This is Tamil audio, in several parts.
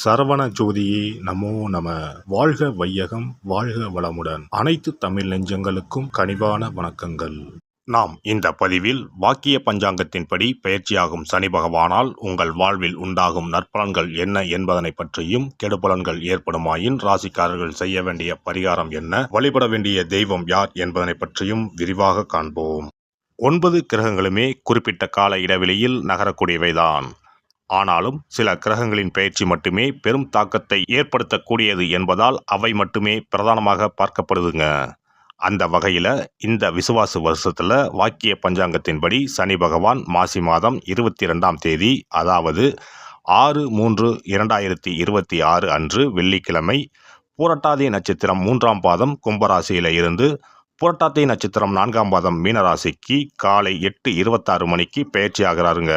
சரவண ஜோதியே நமோ நம. வாழ்க வையகம், வாழ்க வளமுடன். அனைத்து தமிழ் நெஞ்சங்களுக்கும் கனிவான வணக்கங்கள். நாம் இந்த பதிவில் வாக்கிய பஞ்சாங்கத்தின்படி பெயர்ச்சியாகும் சனி பகவானால் உங்கள் வாழ்வில் உண்டாகும் நற்பலன்கள் என்ன என்பதனை பற்றியும், கெடுபலன்கள் ஏற்படுமாயின் ராசிக்காரர்கள் செய்ய வேண்டிய பரிகாரம் என்ன, வழிபட வேண்டிய தெய்வம் யார் என்பதனை பற்றியும் விரிவாக காண்போம். 9 கிரகங்களுமே குறிப்பிட்ட கால இடைவெளியில் நகரக்கூடியவைதான். ஆனாலும் சில கிரகங்களின் பெயர்ச்சி மட்டுமே பெரும் தாக்கத்தை ஏற்படுத்தக்கூடியது என்பதால் அவை மட்டுமே பிரதானமாக பார்க்கப்படுதுங்க. அந்த வகையில் இந்த விசுவாச வருஷத்தில் வாக்கிய பஞ்சாங்கத்தின்படி சனி பகவான் மாசி மாதம் 22ஆம் தேதி, அதாவது 6/3/2026 அன்று வெள்ளிக்கிழமை, பூரட்டாதி நட்சத்திரம் 3ஆம் பாதம் கும்பராசியில் இருந்து புரட்டாதி நட்சத்திரம் 4ஆம் பாதம் மீனராசிக்கு காலை 8:26 மணிக்கு பெயர்ச்சி ஆகிறாருங்க.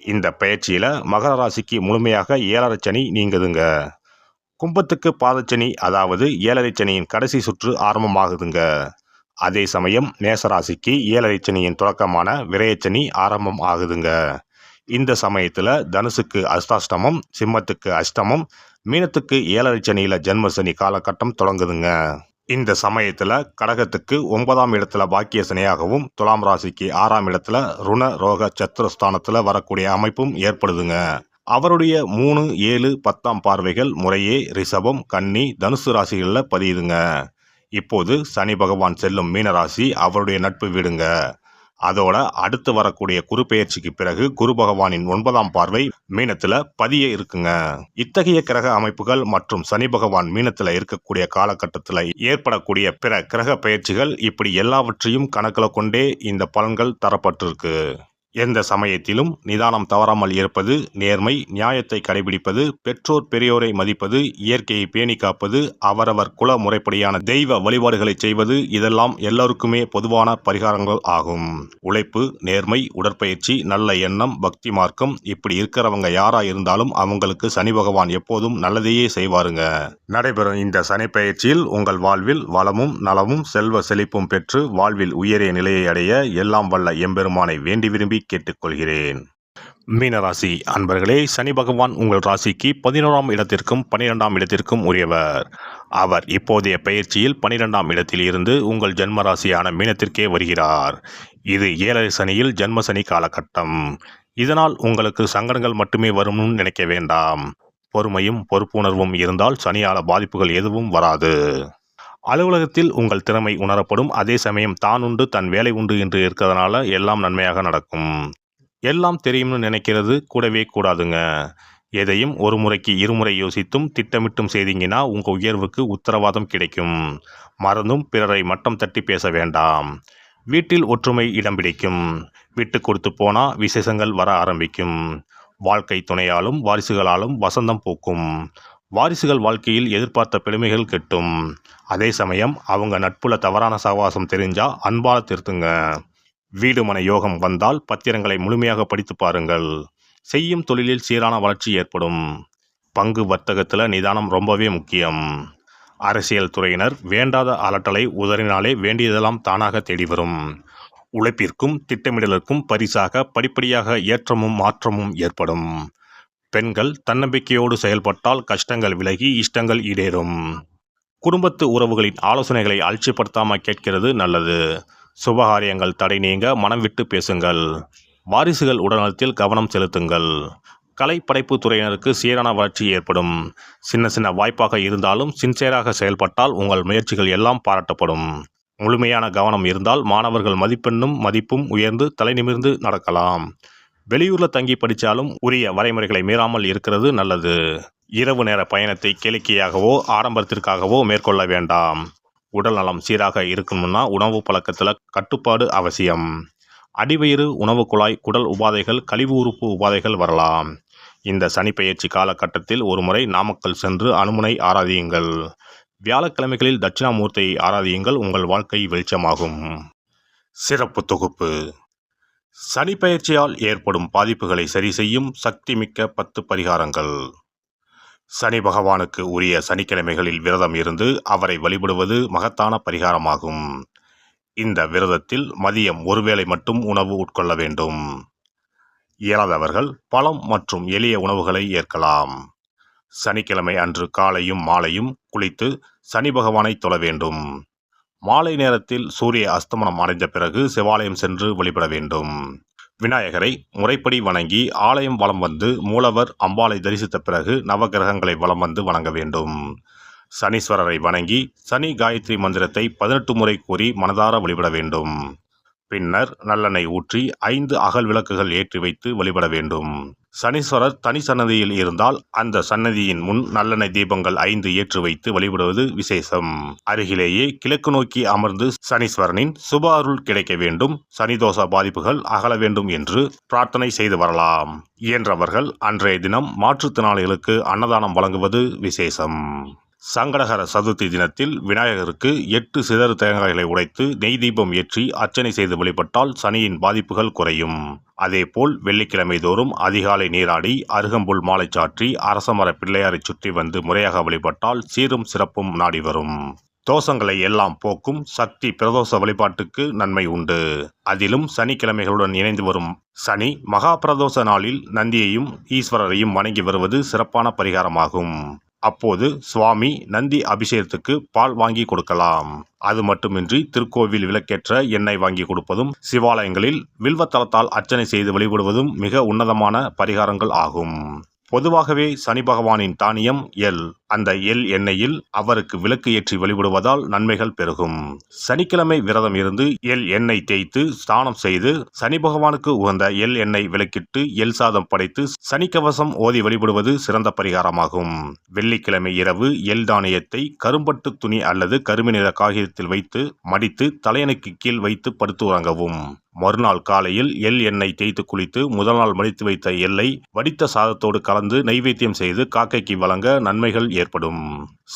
இந்த பயிற்சியில் மகர ராசிக்கு முழுமையாக 7.5 சனி நீங்குதுங்க. கும்பத்துக்கு பாதச்சனி, அதாவது 7.5 சனியின் கடைசி சுற்று ஆரம்பமாகுதுங்க. அதே சமயம் மேசராசிக்கு 7.5 சனியின் தொடக்கமான விரயச்சனி ஆரம்பம் ஆகுதுங்க. இந்த சமயத்தில் தனுசுக்கு அஷ்டாஷ்டமம், சிம்மத்துக்கு அஷ்டமம், மீனத்துக்கு 7.5 சனியில் ஜென்மசனி காலகட்டம் தொடங்குதுங்க. இந்த சமயத்தில் கடகத்துக்கு 9ஆம் இடத்துல பாக்கிய சனியாகவும், துலாம் ராசிக்கு 6ஆம் இடத்துல ருண ரோக சத்துருஸ்தானத்தில் வரக்கூடிய அமைப்பும் ஏற்படுதுங்க. அவருடைய 3, 7, 10ஆம் பார்வைகள் முறையே ரிஷபம், கன்னி, தனுசு ராசிகளில் பதியுதுங்க. இப்போது சனி பகவான் செல்லும் மீனராசி அவருடைய நட்பு வீடுங்க. அதோட அடுத்து வரக்கூடிய குரு பெயர்ச்சிக்கு பிறகு குரு பகவானின் 9ஆம் பார்வை மீனத்துல பதிய இருக்குங்க. இத்தகைய கிரக அமைப்புகள் மற்றும் சனி பகவான் மீனத்துல இருக்கக்கூடிய காலகட்டத்தில் ஏற்படக்கூடிய பிற கிரக பெயர்ச்சிகள், இப்படி எல்லாவற்றையும் கணக்கில் கொண்டே இந்த பலன்கள் தரப்பட்டிருக்கு. எந்த சமயத்திலும் நிதானம் தவறாமல் இருப்பது, நேர்மை, நியாயத்தை கடைபிடிப்பது, பெற்றோர் பெரியோரை மதிப்பது, இயற்கையை பேணி காப்பது, அவரவர் குல முறைப்படியான தெய்வ வழிபாடுகளை செய்வது, இதெல்லாம் எல்லோருக்குமே பொதுவான பரிகாரங்கள் ஆகும். உழைப்பு, நேர்மை, உடற்பயிற்சி, நல்ல எண்ணம், பக்தி மார்க்கம், இப்படி இருக்கிறவங்க யாரா இருந்தாலும் அவங்களுக்கு சனி பகவான் எப்போதும் நல்லதையே செய்வாருங்க. நடைபெறும் இந்த சனி பயிற்சியில் உங்கள் வாழ்வில் வளமும் நலமும் செல்வ செழிப்பும் பெற்று வாழ்வில் உயரிய நிலையை அடைய எல்லாம் வல்ல எம்பெருமானை வேண்டி விரும்பி கேட்டுக்கொள்கிறேன். மீனராசி அன்பர்களே, சனி பகவான் உங்கள் ராசிக்கு 11ஆம் இடத்திற்கும் 12ஆம் இடத்திற்கும் உரியவர். அவர் இப்போதைய பயிற்சியில் 12ஆம் இடத்தில் இருந்து உங்கள் ஜென்ம ராசியான மீனத்திற்கே வருகிறார். இது 7.5 சனியில் ஜென்மசனி காலகட்டம். இதனால் உங்களுக்கு சங்கடங்கள் மட்டுமே வரும்னு நினைக்க வேண்டாம். பொறுமையும் பொறுப்புணர்வும் இருந்தால் சனியால பாதிப்புகள் எதுவும் வராது. அலுவலகத்தில் உங்கள் திறமை உணரப்படும். அதே சமயம் தான் உண்டு தன் வேலை உண்டு என்று இருக்கிறதுனால எல்லாம் நன்மையாக நடக்கும். எல்லாம் தெரியும்னு நினைக்கிறது கூடவே கூடாதுங்க. எதையும் ஒரு முறைக்கு இருமுறை யோசித்தும் திட்டமிட்டும் செய்தீங்கன்னா உங்கள் உயர்வுக்கு உத்தரவாதம் கிடைக்கும். மறந்தும் பிறரை மட்டம் தட்டி பேச வேண்டாம். வீட்டில் ஒற்றுமை இடம் பிடிக்கும். விட்டு கொடுத்து போனால் விசேஷங்கள் வர ஆரம்பிக்கும். வாழ்க்கை துணையாலும் வாரிசுகளாலும் வசந்தம் பூக்கும். வாரிசுகள் வாழ்க்கையில் எதிர்பார்த்த பெருமைகள் கிட்டும். அதே சமயம் அவங்க நட்புல தவறான சகவாசம் தெரிஞ்சா அன்பால திருத்துங்க. வீடு மனை யோகம் வந்தால் பத்திரங்களை முழுமையாக படித்து பாருங்கள். செய்யும் தொழிலில் சீரான வளர்ச்சி ஏற்படும். பங்கு வர்த்தகத்தில் நிதானம் ரொம்பவே முக்கியம். அரசியல் துறையினர் வேண்டாத அலட்டலை உதறினாலே வேண்டியதெல்லாம் தானாக தேடி வரும். உழைப்பிற்கும் திட்டமிடலுக்கும் பரிசாக படிப்படியாக ஏற்றமும் மாற்றமும் ஏற்படும். பெண்கள் தன்னம்பிக்கையோடு செயல்பட்டால் கஷ்டங்கள் விலகி இஷ்டங்கள் ஈடேறும். குடும்பத்து உறவுகளின் ஆலோசனைகளை அலட்சியப்படுத்தாமல் கேட்கிறது நல்லது. சுபகாரியங்கள் தடை நீங்க மனம் விட்டு பேசுங்கள். வாரிசுகள் உடல்நலத்தில் கவனம் செலுத்துங்கள். கலை படைப்பு துறையினருக்கு சீரான வளர்ச்சி ஏற்படும். சின்ன சின்ன வாய்ப்பாக இருந்தாலும் சின்சியராக செயல்பட்டால் உங்கள் முயற்சிகள் எல்லாம் பாராட்டப்படும். முழுமையான கவனம் இருந்தால் மாணவர்கள் மதிப்பும் உயர்ந்து தலை நிமிர்ந்து நடக்கலாம். வெளியூரில் தங்கி படித்தாலும் உரிய வரைமுறைகளை மீறாமல் இருக்கிறது நல்லது. இரவு நேர பயணத்தை கேளிக்கையாகவோ ஆடம்பரத்திற்காகவோ மேற்கொள்ள வேண்டாம். உடல் நலம் சீராக இருக்கணும்னா உணவு பழக்கத்தில் கட்டுப்பாடு அவசியம். அடிவயிறு, உணவு குழாய், குடல் உபாதைகள், கழிவு உறுப்பு உபாதைகள் வரலாம். இந்த சனி பெயர்ச்சி காலகட்டத்தில் ஒருமுறை நாமக்கல் சென்று அனுமனை ஆராதியுங்கள். வியாழக்கிழமைகளில் தட்சிணாமூர்த்தியை ஆராதியுங்கள். உங்கள் வாழ்க்கை வெளிச்சமாகும். சிறப்பு தொகுப்பு: சனி பெயர்ச்சியால் ஏற்படும் பாதிப்புகளை சரி செய்யும் சக்தி மிக்க 10 பரிகாரங்கள். சனி பகவானுக்கு உரிய சனிக்கிழமைகளில் விரதம் இருந்து அவரை வழிபடுவது மகத்தான பரிகாரமாகும். இந்த விரதத்தில் மதியம் ஒருவேளை மட்டும் உணவு உட்கொள்ள வேண்டும். இயலாதவர்கள் பழம் மற்றும் எளிய உணவுகளை ஏற்கலாம். சனிக்கிழமை அன்று காலையும் மாலையும் குளித்து சனி பகவானை தொழ வேண்டும். மாலை நேரத்தில் சூரிய அஸ்தமனம் அடைந்த பிறகு சிவாலயம் சென்று வழிபட வேண்டும். விநாயகரை முறைப்படி வணங்கி ஆலயம் வலம் வந்து மூலவர் அம்பாளை தரிசித்த பிறகு நவகிரகங்களை வலம் வந்து வணங்க வேண்டும். சனீஸ்வரரை வணங்கி சனி காயத்ரி மந்திரத்தை 18 முறை கூறி மனதார வழிபட வேண்டும். பின்னர் நல்லெண்ணெய் ஊற்றி 5 அகல் விளக்குகள் ஏற்றி வைத்து வழிபட வேண்டும். சனீஸ்வரர் தனி சன்னதியில் இருந்தால் அந்த சன்னதியின் முன் நல்லெண்ணெய் தீபங்கள் 5 ஏற்றி வைத்து வழிபடுவது விசேஷம். அருகிலேயே கிழக்கு நோக்கி அமர்ந்து சனீஸ்வரனின் சுப அருள் கிடைக்க வேண்டும், சனிதோஷ பாதிப்புகள் அகல வேண்டும் என்று பிரார்த்தனை செய்து வரலாம். இயன்றவர்கள் அன்றைய தினம் மாற்றுத்திறனாளிகளுக்கு அன்னதானம் வழங்குவது விசேஷம். சங்கடகர சதுர்த்தி தினத்தில் விநாயகருக்கு 8 சிதறு தேங்காய்களை உடைத்து நெய் தீபம் ஏற்றி அர்ச்சனை செய்து வழிபட்டால் சனியின் பாதிப்புகள் குறையும். அதேபோல் வெள்ளிக்கிழமை தோறும் அதிகாலை நீராடி அருகம்புல் மாலை சாற்றி அரசமர பிள்ளையாரை சுற்றி வந்து முறையாக வழிபட்டால் சீரும் சிறப்பும் நாடி வரும். தோஷங்களை எல்லாம் போக்கும் சக்தி பிரதோஷ வழிபாட்டுக்கு நன்மை உண்டு. அதிலும் சனிக்கிழமைகளுடன் இணைந்து வரும் சனி மகா பிரதோஷ நாளில் நந்தியையும் ஈஸ்வரரையும் வணங்கி வருவது சிறப்பான பரிகாரமாகும். அப்போது சுவாமி நந்தி அபிஷேகத்துக்கு பால் வாங்கி கொடுக்கலாம். அது மட்டுமின்றி திருக்கோவில் விளக்கேற்ற எண்ணெய் வாங்கி கொடுப்பதும் சிவாலயங்களில் வில்வத்தலத்தால் அர்ச்சனை செய்து வழிபடுவதும் மிக உன்னதமான பரிகாரங்கள் ஆகும். பொதுவாகவே சனி பகவானின் தானியம் எள். அந்த எள் எண்ணெயில் அவருக்கு விளக்கு ஏற்றி வழிபடுவதால் நன்மைகள் பெருகும். சனிக்கிழமை விரதம் இருந்து எள் எண்ணெய் தேய்த்து ஸ்நானம் செய்து சனி பகவானுக்கு உகந்த எள் எண்ணெய் விளக்கிட்டு எள் சாதம் படைத்து சனிக்கவசம் ஓதி வழிபடுவது சிறந்த பரிகாரமாகும். வெள்ளிக்கிழமை இரவு எள் தானியத்தை கரும்பட்டு துணி அல்லது கருமை நிற காகிதத்தில் வைத்து மடித்து தலையணைக்கு கீழ் வைத்து படுத்து உறங்கவும். மறுநாள் காலையில் எள் எண்ணெய் தேய்த்து குளித்து முதல் நாள் மடித்து வைத்த எள்ளை வடித்த சாதத்தோடு கலந்து நைவேத்தியம் செய்து காக்கைக்கு வழங்க நன்மைகள் ஏற்படும்.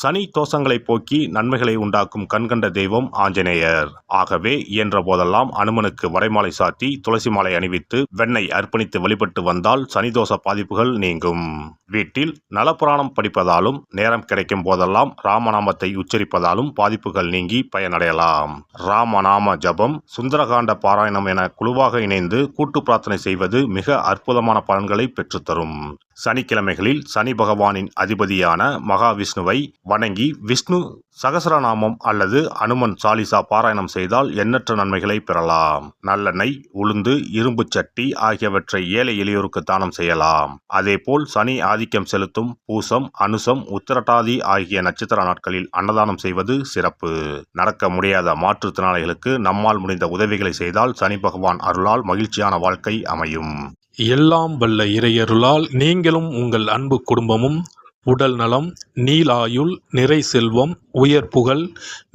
சனி தோஷங்களை போக்கி நன்மைகளை உண்டாக்கும் கண்கண்ட தெய்வம் ஆஞ்சநேயர். ஆகவே இயன்ற போதெல்லாம் அனுமனுக்கு வடைமாலை சாத்தி துளசி மாலை அணிவித்து வெண்ணெய் அர்ப்பணித்து வழிபட்டு வந்தால் சனிதோஷ பாதிப்புகள் நீங்கும். வீட்டில் நலப்புராணம் படிப்பதாலும் நேரம் கிடைக்கும் போதெல்லாம் ராமநாமத்தை உச்சரிப்பதாலும் பாதிப்புகள் நீங்கி பயனடையலாம். ராமநாம ஜபம், சுந்தரகாண்ட பாராயணம் என குழுவாக இணைந்து கூட்டு பிரார்த்தனை செய்வது மிக அற்புதமான பலன்களை பெற்றுத்தரும். சனிக்கிழமைகளில் சனி பகவானின் அதிபதியான மகாவிஷ்ணுவை வணங்கி விஷ்ணு சகசரநாமம் அல்லது அனுமன் சாலிசா பாராயணம் செய்தால் எண்ணற்ற நன்மைகளை பெறலாம். நல்லெண்ணெய், உளுந்து, இரும்பு சட்டி ஆகியவற்றை ஏழை எளியோருக்கு தானம் செய்யலாம். அதேபோல் சனி ஆதிக்கம் செலுத்தும் பூசம், அனுசம், உத்திரட்டாதி ஆகிய நட்சத்திர நாட்களில் அன்னதானம் செய்வது சிறப்பு. நடக்க முடியாத மாற்றுத்திறனாளிகளுக்கு நம்மால் முடிந்த உதவிகளை செய்தால் சனி பகவான் அருளால் மகிழ்ச்சியான வாழ்க்கை அமையும். எல்லாம் வல்ல இறையருளால் நீங்களும் உங்கள் அன்பு குடும்பமும் உடல் நலம், நீலாயுள், நிறை செல்வம், உயர் புகழ்,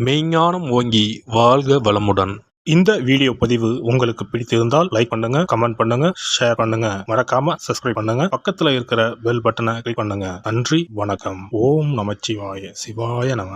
மெய்ஞானம் ஓங்கி வாழ்க வளமுடன். இந்த வீடியோ பதிவு உங்களுக்கு பிடித்திருந்தால் லைக் பண்ணுங்க, கமெண்ட் பண்ணுங்க, ஷேர் பண்ணுங்க, மறக்காம சப்ஸ்கிரைப் பண்ணுங்க, பக்கத்துல இருக்கிற பெல் பட்டனை கிளிக் பண்ணுங்க. நன்றி, வணக்கம். ஓம் நமச்சிவாய. சிவாய நம.